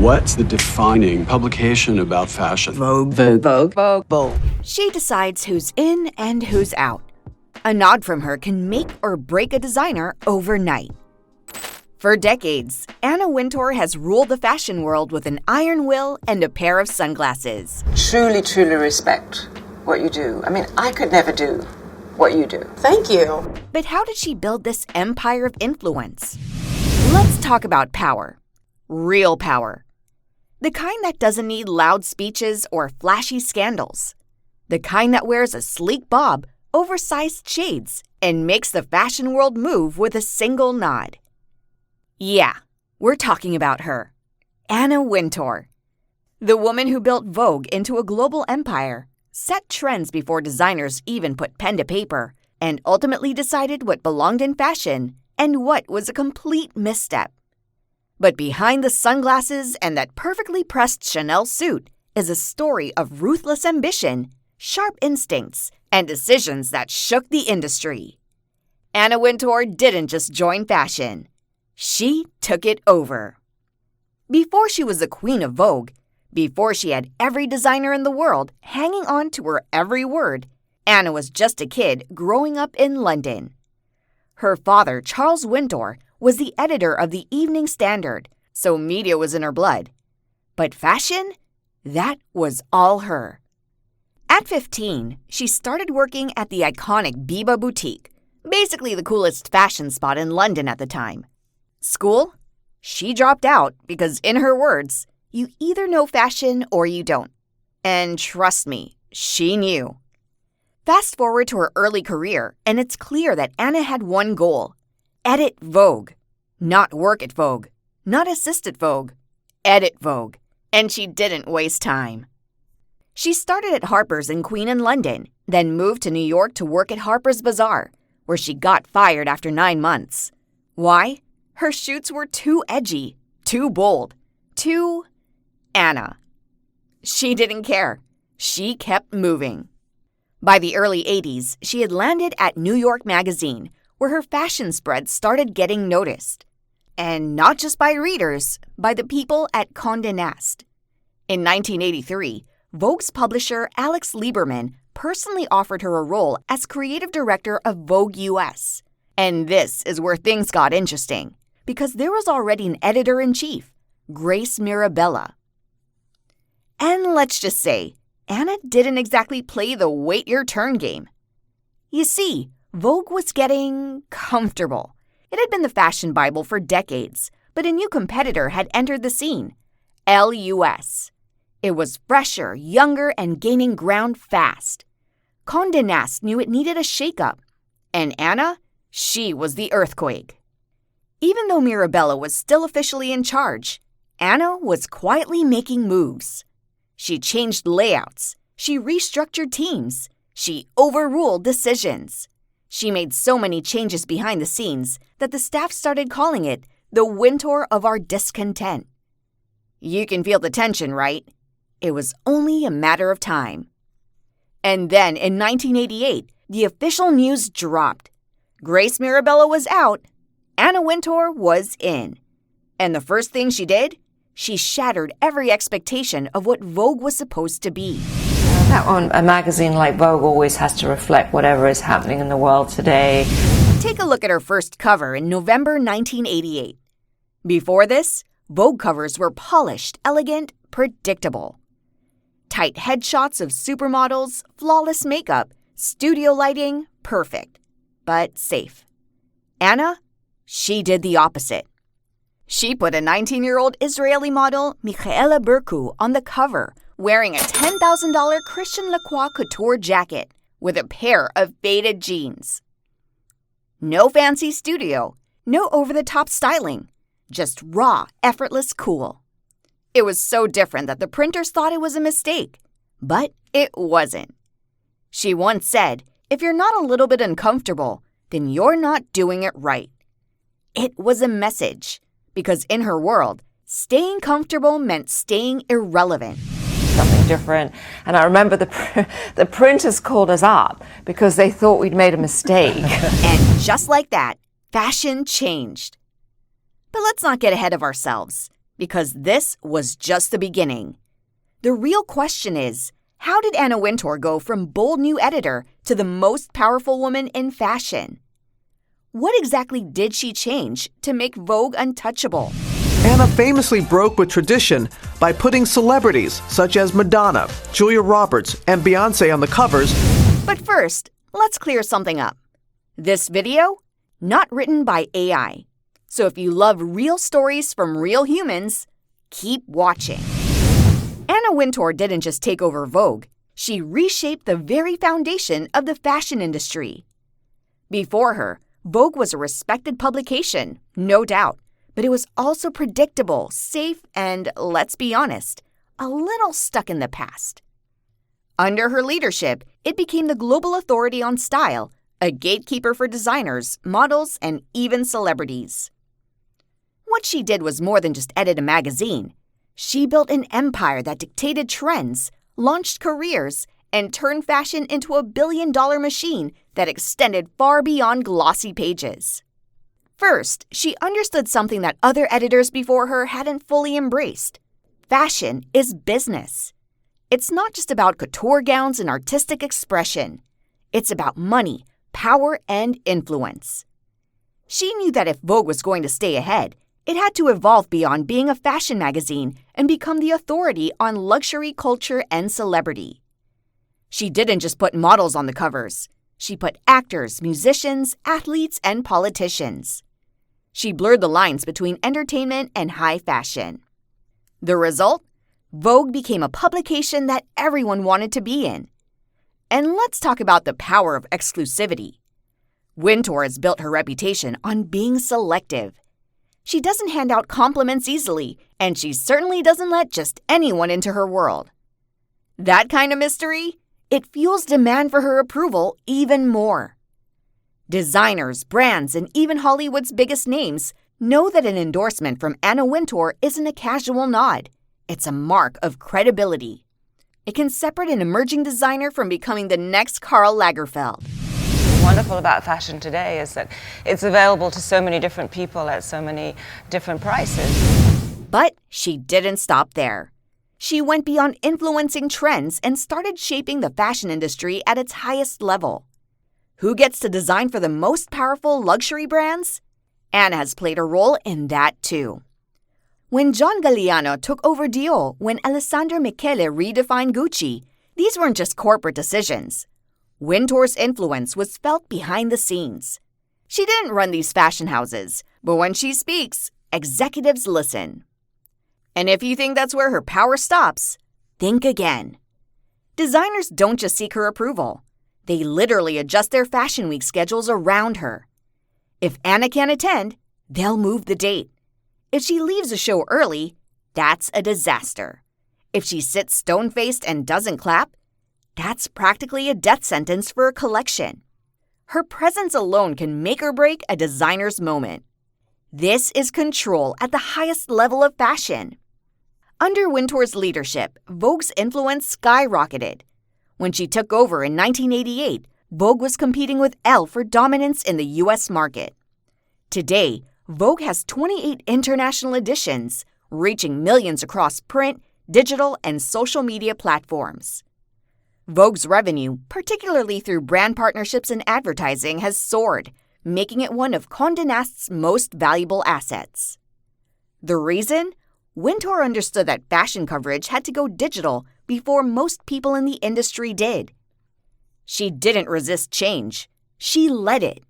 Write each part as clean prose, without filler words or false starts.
What's the defining publication about fashion? Vogue. Vogue. Vogue. Vogue. Vogue. She decides who's in and who's out. A nod from her can make or break a designer overnight. For decades, Anna Wintour has ruled the fashion world with an iron will and a pair of sunglasses. Truly, truly respect what you do. I mean, I could never do what you do. Thank you. But how did she build this empire of influence? Let's talk about power. Real power. The kind that doesn't need loud speeches or flashy scandals. The kind that wears a sleek bob, oversized shades, and makes the fashion world move with a single nod. Yeah, we're talking about her. Anna Wintour. The woman who built Vogue into a global empire, set trends before designers even put pen to paper, and ultimately decided what belonged in fashion and what was a complete misstep. But behind the sunglasses and that perfectly pressed Chanel suit is a story of ruthless ambition, sharp instincts, and decisions that shook the industry. Anna Wintour didn't just join fashion. She took it over. Before she was the queen of Vogue, before she had every designer in the world hanging on to her every word, Anna was just a kid growing up in London. Her father, Charles Wintour, was the editor of the Evening Standard, so media was in her blood. But fashion? That was all her. At 15, she started working at the iconic Biba boutique, basically the coolest fashion spot in London at the time. School? She dropped out because, in her words, you either know fashion or you don't. And trust me, she knew. Fast forward to her early career, and it's clear that Anna had one goal: edit Vogue. Not work at Vogue, not assist at Vogue, edit Vogue. And she didn't waste time. She started at Harper's in Queen in London, then moved to New York to work at Harper's Bazaar, where she got fired after 9 months. Why? Her shoots were too edgy, too bold, too Anna. She didn't care. She kept moving. By the early 80s, she had landed at New York Magazine, where her fashion spread started getting noticed. And not just by readers, by the people at Condé Nast. In 1983, Vogue's publisher Alex Lieberman personally offered her a role as creative director of Vogue US. And this is where things got interesting, because there was already an editor-in-chief, Grace Mirabella. And let's just say, Anna didn't exactly play the wait-your-turn game. You see, Vogue was getting comfortable. It had been the fashion Bible for decades, but a new competitor had entered the scene, LUS. It was fresher, younger, and gaining ground fast. Condé Nast knew it needed a shakeup, and Anna, she was the earthquake. Even though Mirabella was still officially in charge, Anna was quietly making moves. She changed layouts. She restructured teams. She overruled decisions. She made so many changes behind the scenes that the staff started calling it the Wintour of our discontent. You can feel the tension, right? It was only a matter of time. And then in 1988, the official news dropped. Grace Mirabella was out. Anna Wintour was in. And the first thing she did? She shattered every expectation of what Vogue was supposed to be. That one, a magazine like Vogue always has to reflect whatever is happening in the world today. Take a look at her first cover in November 1988. Before this, Vogue covers were polished, elegant, predictable. Tight headshots of supermodels, flawless makeup, studio lighting, perfect, but safe. Anna, she did the opposite. She put a 19-year-old Israeli model, Michaela Berku, on the cover, wearing a $10,000 Christian Lacroix couture jacket with a pair of faded jeans. No fancy studio, no over-the-top styling, just raw, effortless cool. It was so different that the printers thought it was a mistake, but it wasn't. She once said, if you're not a little bit uncomfortable, then you're not doing it right. It was a message, because in her world, staying comfortable meant staying irrelevant. Something different. And I remember the printers called us up because they thought we'd made a mistake. And just like that, fashion changed. But let's not get ahead of ourselves, because this was just the beginning. The real question is, how did Anna Wintour go from bold new editor to the most powerful woman in fashion? What exactly did she change to make Vogue untouchable? Anna famously broke with tradition by putting celebrities such as Madonna, Julia Roberts, and Beyoncé on the covers. But first, let's clear something up. This video, not written by AI. So if you love real stories from real humans, keep watching. Anna Wintour didn't just take over Vogue, she reshaped the very foundation of the fashion industry. Before her, Vogue was a respected publication, no doubt, but it was also predictable, safe, and, let's be honest, a little stuck in the past. Under her leadership, it became the global authority on style, a gatekeeper for designers, models, and even celebrities. What she did was more than just edit a magazine. She built an empire that dictated trends, launched careers, and turned fashion into a billion-dollar machine that extended far beyond glossy pages. First, she understood something that other editors before her hadn't fully embraced. Fashion is business. It's not just about couture gowns and artistic expression. It's about money, power, and influence. She knew that if Vogue was going to stay ahead, it had to evolve beyond being a fashion magazine and become the authority on luxury culture and celebrity. She didn't just put models on the covers. She put actors, musicians, athletes, and politicians. She blurred the lines between entertainment and high fashion. The result? Vogue became a publication that everyone wanted to be in. And let's talk about the power of exclusivity. Wintour has built her reputation on being selective. She doesn't hand out compliments easily, and she certainly doesn't let just anyone into her world. That kind of mystery? It fuels demand for her approval even more. Designers, brands, and even Hollywood's biggest names know that an endorsement from Anna Wintour isn't a casual nod. It's a mark of credibility. It can separate an emerging designer from becoming the next Karl Lagerfeld. What's wonderful about fashion today is that it's available to so many different people at so many different prices. But she didn't stop there. She went beyond influencing trends and started shaping the fashion industry at its highest level. Who gets to design for the most powerful luxury brands? Anna has played a role in that too. When John Galliano took over Dior, when Alessandro Michele redefined Gucci, these weren't just corporate decisions. Wintour's influence was felt behind the scenes. She didn't run these fashion houses, but when she speaks, executives listen. And if you think that's where her power stops, think again. Designers don't just seek her approval. They literally adjust their Fashion Week schedules around her. If Anna can't attend, they'll move the date. If she leaves a show early, that's a disaster. If she sits stone-faced and doesn't clap, that's practically a death sentence for a collection. Her presence alone can make or break a designer's moment. This is control at the highest level of fashion. Under Wintour's leadership, Vogue's influence skyrocketed. When she took over in 1988, Vogue was competing with Elle for dominance in the U.S. market. Today, Vogue has 28 international editions, reaching millions across print, digital, and social media platforms. Vogue's revenue, particularly through brand partnerships and advertising, has soared, making it one of Condé Nast's most valuable assets. The reason? Wintour understood that fashion coverage had to go digital before most people in the industry did. She didn't resist change. She led it.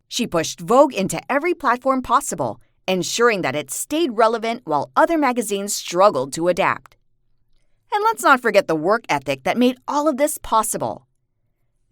She pushed Vogue into every platform possible, ensuring that it stayed relevant while other magazines struggled to adapt. And let's not forget the work ethic that made all of this possible.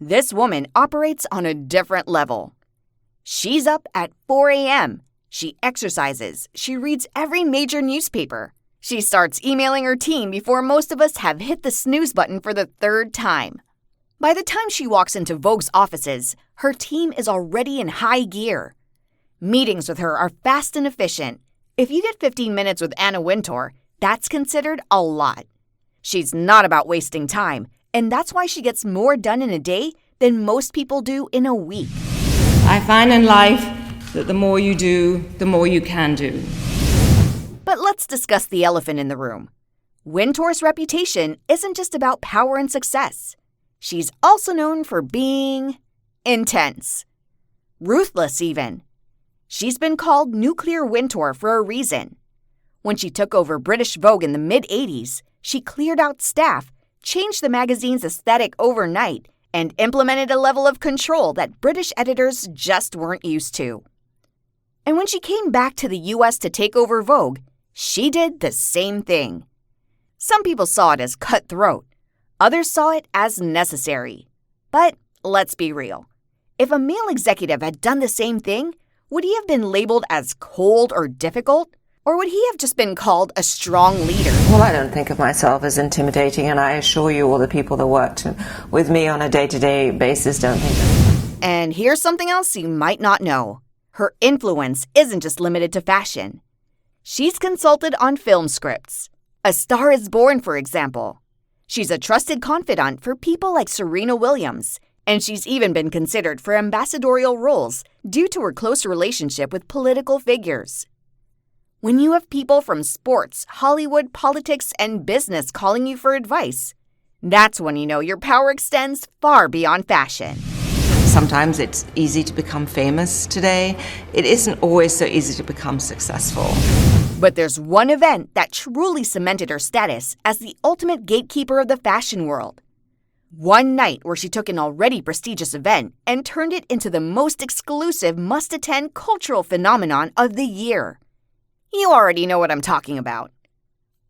This woman operates on a different level. She's up at 4 a.m. She exercises. She reads every major newspaper. She starts emailing her team before most of us have hit the snooze button for the third time. By the time she walks into Vogue's offices, her team is already in high gear. Meetings with her are fast and efficient. If you get 15 minutes with Anna Wintour, that's considered a lot. She's not about wasting time, and that's why she gets more done in a day than most people do in a week. I find in life that the more you do, the more you can do. But But let's discuss the elephant in the room. Wintour's reputation isn't just about power and success. She's also known for being intense. Ruthless, even. She's been called Nuclear Wintour for a reason. When she took over British Vogue in the mid-'80s, she cleared out staff, changed the magazine's aesthetic overnight, and implemented a level of control that British editors just weren't used to. And when she came back to the US to take over Vogue, she did the same thing. Some people saw it as cutthroat. Others saw it as necessary. But let's be real. If a male executive had done the same thing, would he have been labeled as cold or difficult? Or would he have just been called a strong leader? Well, I don't think of myself as intimidating, and I assure you all the people that worked with me on a day-to-day basis don't think that. And here's something else you might not know. Her influence isn't just limited to fashion. She's consulted on film scripts. A Star is Born, for example. She's a trusted confidant for people like Serena Williams, and she's even been considered for ambassadorial roles due to her close relationship with political figures. When you have people from sports, Hollywood, politics, and business calling you for advice, that's when you know your power extends far beyond fashion. Sometimes it's easy to become famous today. It isn't always so easy to become successful. But there's one event that truly cemented her status as the ultimate gatekeeper of the fashion world. One night where she took an already prestigious event and turned it into the most exclusive must-attend cultural phenomenon of the year. You already know what I'm talking about.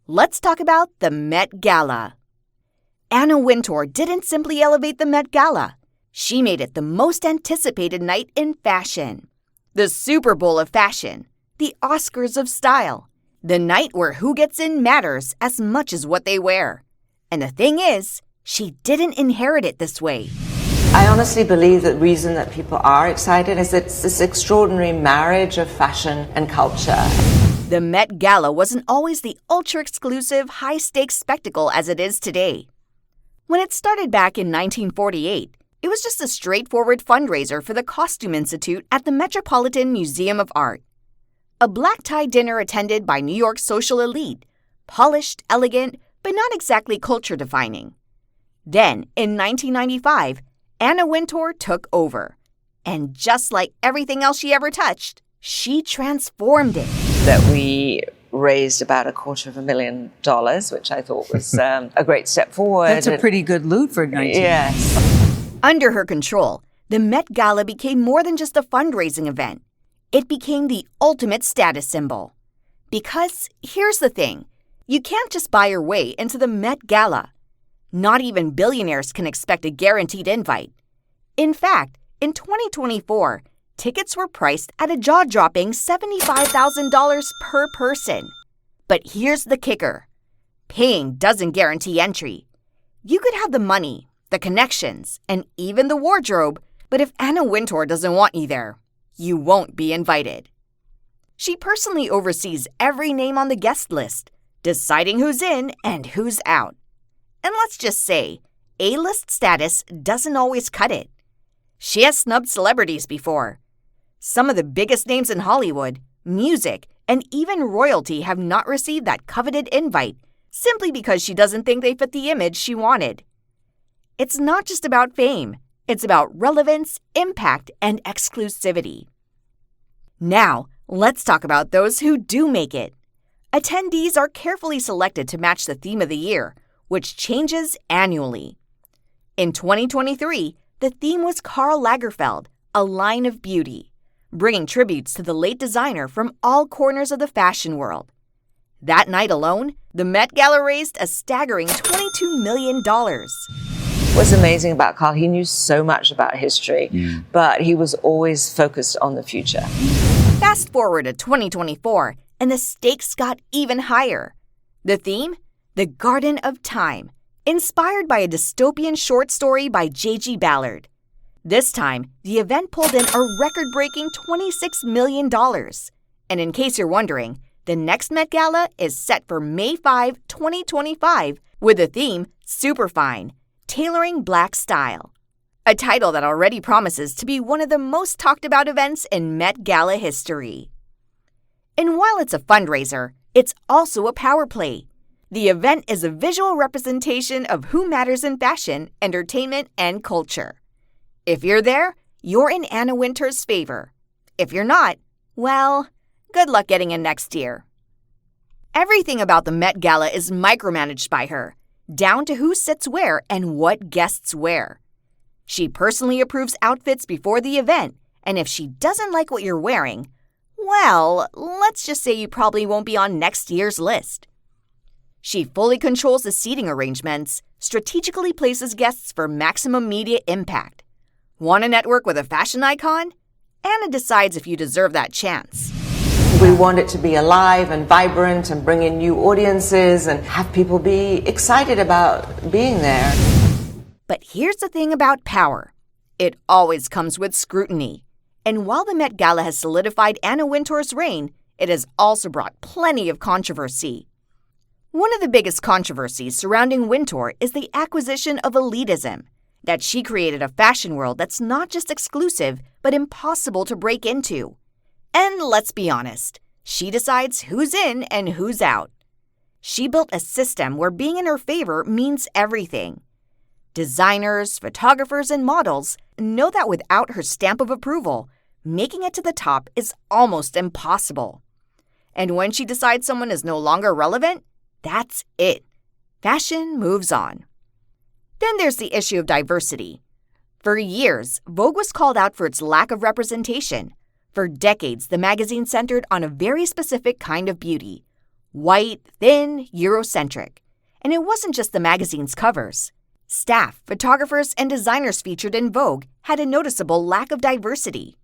Let's talk about the Met Gala. Anna Wintour didn't simply elevate the Met Gala. She made it the most anticipated night in fashion. The Super Bowl of fashion. The Oscars of style. The night where who gets in matters as much as what they wear. And the thing is, she didn't inherit it this way. I honestly believe that the reason that people are excited is it's this extraordinary marriage of fashion and culture. The Met Gala wasn't always the ultra-exclusive, high-stakes spectacle as it is today. When it started back in 1948, it was just a straightforward fundraiser for the Costume Institute at the Metropolitan Museum of Art. A black-tie dinner attended by New York's social elite, polished, elegant, but not exactly culture-defining. Then, in 1995, Anna Wintour took over. And just like everything else she ever touched, she transformed it. That we raised about $250,000, which I thought was a great step forward. That's a pretty good loot for 19. Yes. Under her control, the Met Gala became more than just a fundraising event. It became the ultimate status symbol. Because here's the thing, you can't just buy your way into the Met Gala. Not even billionaires can expect a guaranteed invite. In fact, in 2024, tickets were priced at a jaw-dropping $75,000 per person. But here's the kicker. Paying doesn't guarantee entry. You could have the money, the connections, and even the wardrobe, but if Anna Wintour doesn't want you there, you won't be invited. She personally oversees every name on the guest list, deciding who's in and who's out. And let's just say, A-list status doesn't always cut it. She has snubbed celebrities before. Some of the biggest names in Hollywood, music, and even royalty have not received that coveted invite simply because she doesn't think they fit the image she wanted. It's not just about fame. It's about relevance, impact, and exclusivity. Now, let's talk about those who do make it. Attendees are carefully selected to match the theme of the year, which changes annually. In 2023, the theme was Karl Lagerfeld, a line of beauty, bringing tributes to the late designer from all corners of the fashion world. That night alone, the Met Gala raised a staggering $22 million. What's amazing about Karl, he knew so much about history, but he was always focused on the future. Fast forward to 2024, and the stakes got even higher. The theme? The Garden of Time, inspired by a dystopian short story by J.G. Ballard. This time, the event pulled in a record-breaking $26 million. And in case you're wondering, the next Met Gala is set for May 5, 2025, with the theme Superfine, Tailoring Black Style. A title that already promises to be one of the most talked about events in Met Gala history. And while it's a fundraiser, it's also a power play. The event is a visual representation of who matters in fashion, entertainment, and culture. If you're there, you're in Anna Wintour's favor. If you're not, well, good luck getting in next year. Everything about the Met Gala is micromanaged by her, down to who sits where and what guests wear. She personally approves outfits before the event, and if she doesn't like what you're wearing, well, let's just say you probably won't be on next year's list. She fully controls the seating arrangements, strategically places guests for maximum media impact. Want to network with a fashion icon? Anna decides if you deserve that chance. We want it to be alive and vibrant and bring in new audiences and have people be excited about being there. But here's the thing about power. It always comes with scrutiny. And while the Met Gala has solidified Anna Wintour's reign, it has also brought plenty of controversy. One of the biggest controversies surrounding Wintour is the acquisition of elitism, that she created a fashion world that's not just exclusive, but impossible to break into. And let's be honest, she decides who's in and who's out. She built a system where being in her favor means everything. Designers, photographers, and models know that without her stamp of approval, making it to the top is almost impossible. And when she decides someone is no longer relevant, that's it. Fashion moves on. Then there's the issue of diversity. For years, Vogue was called out for its lack of representation. For decades, the magazine centered on a very specific kind of beauty: white, thin, Eurocentric. And it wasn't just the magazine's covers. Staff, photographers, and designers featured in Vogue had a noticeable lack of diversity.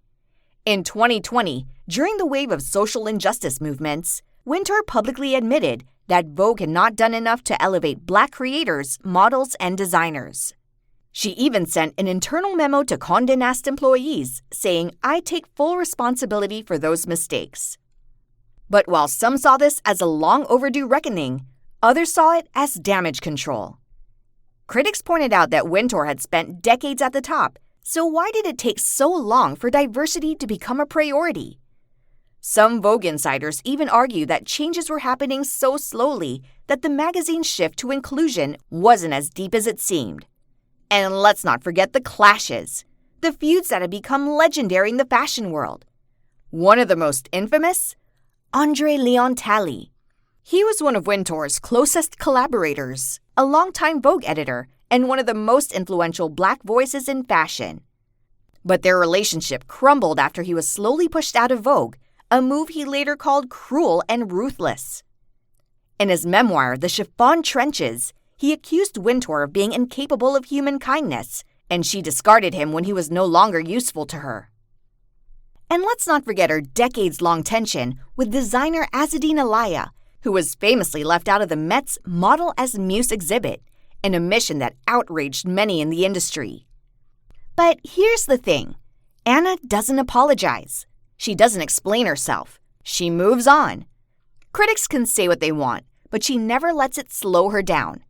In 2020, during the wave of social injustice movements, Wintour publicly admitted that Vogue had not done enough to elevate Black creators, models, and designers. She even sent an internal memo to Condé Nast employees saying, "I take full responsibility for those mistakes." But while some saw this as a long overdue reckoning, others saw it as damage control. Critics pointed out that Wintour had spent decades at the top, so why did it take so long for diversity to become a priority? Some Vogue insiders even argue that changes were happening so slowly that the magazine's shift to inclusion wasn't as deep as it seemed. And let's not forget the clashes, the feuds that have become legendary in the fashion world. One of the most infamous? Andre Leon Talley. He was one of Wintour's closest collaborators, a longtime Vogue editor, and one of the most influential Black voices in fashion. But their relationship crumbled after he was slowly pushed out of Vogue, a move he later called cruel and ruthless. In his memoir, The Chiffon Trenches, he accused Wintour of being incapable of human kindness, and she discarded him when he was no longer useful to her. And let's not forget her decades-long tension with designer Azzedine Alaïa, who was famously left out of the Met's Model as Muse exhibit, an omission that outraged many in the industry. But here's the thing. Anna doesn't apologize. She doesn't explain herself. She moves on. Critics can say what they want, but she never lets it slow her down.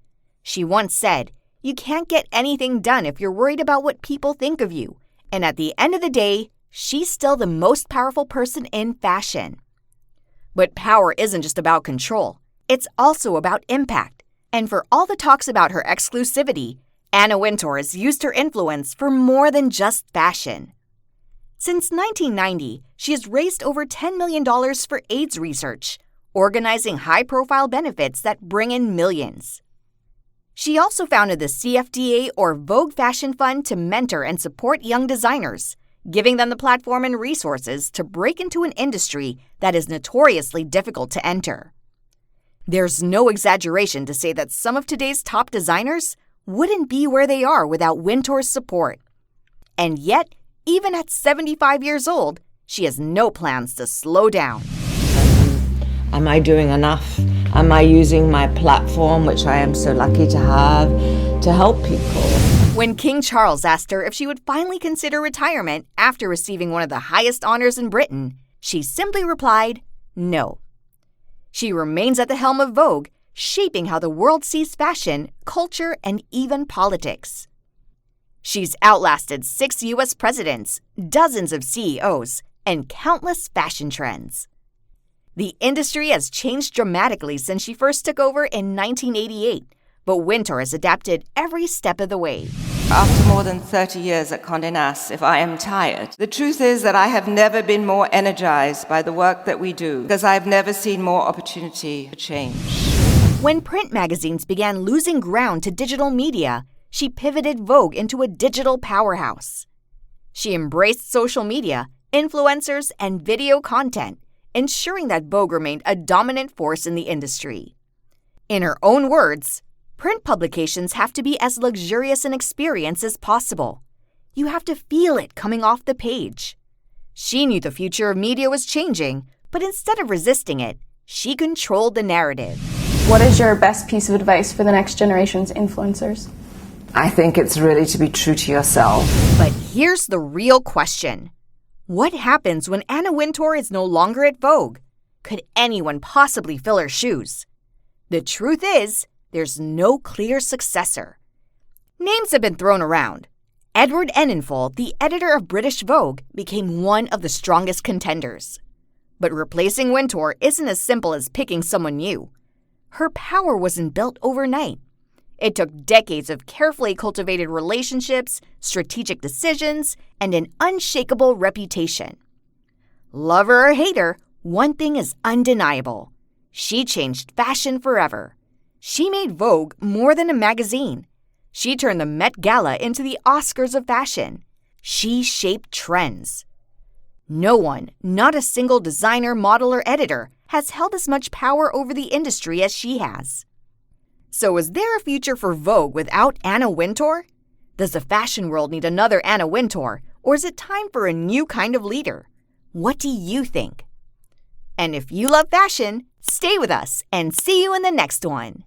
She once said, "You can't get anything done if you're worried about what people think of you." And at the end of the day, she's still the most powerful person in fashion. But power isn't just about control. It's also about impact. And for all the talks about her exclusivity, Anna Wintour has used her influence for more than just fashion. Since 1990, she has raised over $10 million for AIDS research, organizing high-profile benefits that bring in millions. She also founded the CFDA or Vogue Fashion Fund to mentor and support young designers, giving them the platform and resources to break into an industry that is notoriously difficult to enter. There's no exaggeration to say that some of today's top designers wouldn't be where they are without Wintour's support. And yet, even at 75 years old, she has no plans to slow down. Am I doing enough? Am I using my platform, which I am so lucky to have, to help people? When King Charles asked her if she would finally consider retirement after receiving one of the highest honors in Britain, she simply replied, no. She remains at the helm of Vogue, shaping how the world sees fashion, culture, and even politics. She's outlasted 6 U.S. presidents, dozens of CEOs, and countless fashion trends. The industry has changed dramatically since she first took over in 1988, but Wintour has adapted every step of the way. After more than 30 years at Condé Nast, if I am tired, the truth is that I have never been more energized by the work that we do, because I have never seen more opportunity for change. When print magazines began losing ground to digital media, she pivoted Vogue into a digital powerhouse. She embraced social media, influencers, and video content, ensuring that Vogue remained a dominant force in the industry. In her own words, print publications have to be as luxurious an experience as possible. You have to feel it coming off the page. She knew the future of media was changing, but instead of resisting it, she controlled the narrative. What is your best piece of advice for the next generation's influencers? I think it's really to be true to yourself. But here's the real question. What happens when Anna Wintour is no longer at Vogue? Could anyone possibly fill her shoes? The truth is, there's no clear successor. Names have been thrown around. Edward Enninful, the editor of British Vogue, became one of the strongest contenders. But replacing Wintour isn't as simple as picking someone new. Her power wasn't built overnight. It took decades of carefully cultivated relationships, strategic decisions, and an unshakable reputation. Love her or hate her, one thing is undeniable. She changed fashion forever. She made Vogue more than a magazine. She turned the Met Gala into the Oscars of fashion. She shaped trends. No one, not a single designer, model, or editor, has held as much power over the industry as she has. So is there a future for Vogue without Anna Wintour? Does the fashion world need another Anna Wintour, or is it time for a new kind of leader? What do you think? And if you love fashion, stay with us and see you in the next one.